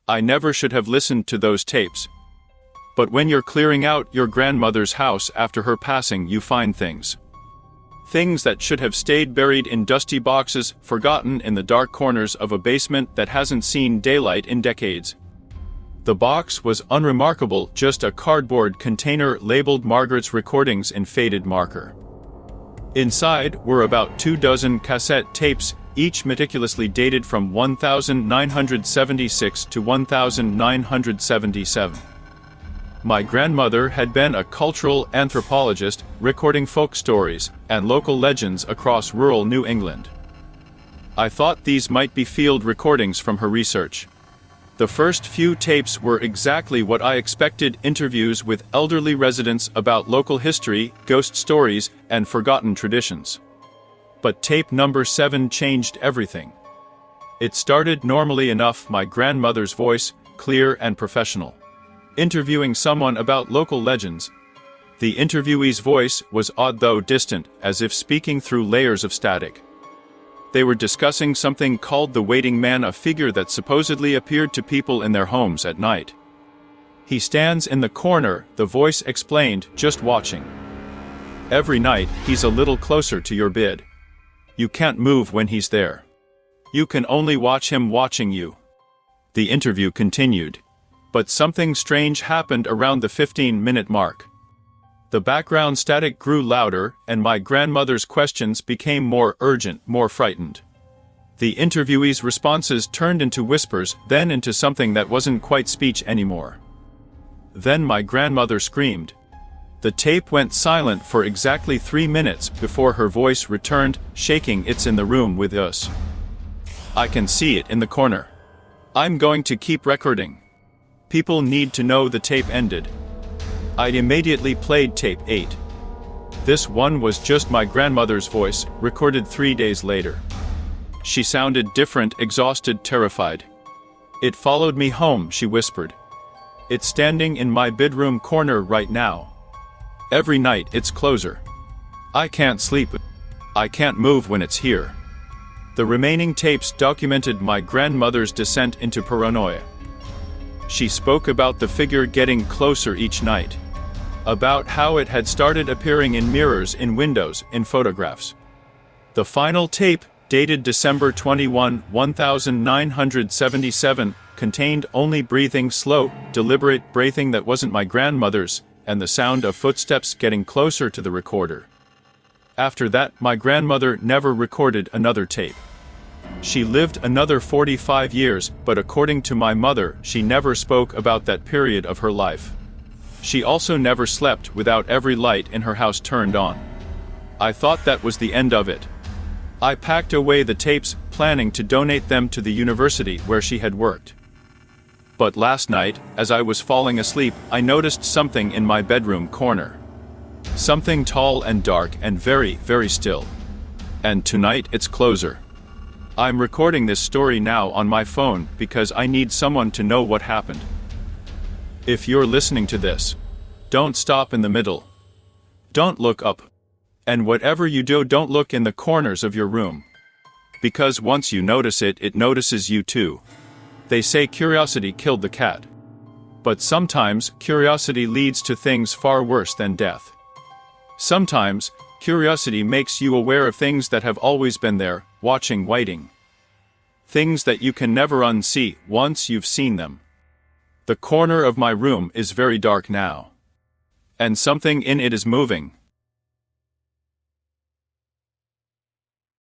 I never should have listened to those tapes. But when you're clearing out your grandmother's house after her passing, you find things. Things that should have stayed buried in dusty boxes, forgotten in the dark corners of a basement that hasn't seen daylight in decades. The box was unremarkable, just a cardboard container labeled Margaret's recordings in faded marker. Inside were about 24 cassette tapes, each meticulously dated from 1976 to 1977. My grandmother had been a cultural anthropologist, recording folk stories and local legends across rural New England. I thought these might be field recordings from her research. The first few tapes were exactly what I expected: interviews with elderly residents about local history, ghost stories, and forgotten traditions. But tape number 7 changed everything. It started normally enough, my grandmother's voice, clear and professional, interviewing someone about local legends. The interviewee's voice was odd though distant, as if speaking through layers of static. They were discussing something called the Waiting Man, a figure that supposedly appeared to people in their homes at night. He stands in the corner, the voice explained, just watching. Every night, he's a little closer to your bed. You can't move when he's there. You can only watch him watching you. The interview continued. But something strange happened around the 15-minute mark. The background static grew louder, and my grandmother's questions became more urgent, more frightened. The interviewee's responses turned into whispers, then into something that wasn't quite speech anymore. Then my grandmother screamed. The tape went silent for exactly 3 minutes before her voice returned, shaking. It's in the room with us. I can see it in the corner. I'm going to keep recording. People need to know. The tape ended. I immediately played tape 8. This one was just my grandmother's voice, recorded 3 days later. She sounded different, exhausted, terrified. It followed me home, she whispered. It's standing in my bedroom corner right now. Every night it's closer. I can't sleep. I can't move when it's here. The remaining tapes documented my grandmother's descent into paranoia. She spoke about the figure getting closer each night. About how it had started appearing in mirrors, in windows, in photographs. The final tape, dated December 21, 1977, contained only breathing, slow, deliberate breathing that wasn't my grandmother's, and the sound of footsteps getting closer to the recorder. After that, my grandmother never recorded another tape. She lived another 45 years, but according to my mother, she never spoke about that period of her life. She also never slept without every light in her house turned on. I thought that was the end of it. I packed away the tapes, planning to donate them to the university where she had worked. But last night, as I was falling asleep, I noticed something in my bedroom corner. Something tall and dark and very, very still. And tonight it's closer. I'm recording this story now on my phone because I need someone to know what happened. If you're listening to this, don't stop in the middle. Don't look up. And whatever you do, don't look in the corners of your room. Because once you notice it, it notices you too. They say curiosity killed the cat. But sometimes, curiosity leads to things far worse than death. Sometimes, curiosity makes you aware of things that have always been there, waiting. Things that you can never unsee once you've seen them. The corner of my room is very dark now. And something in it is moving.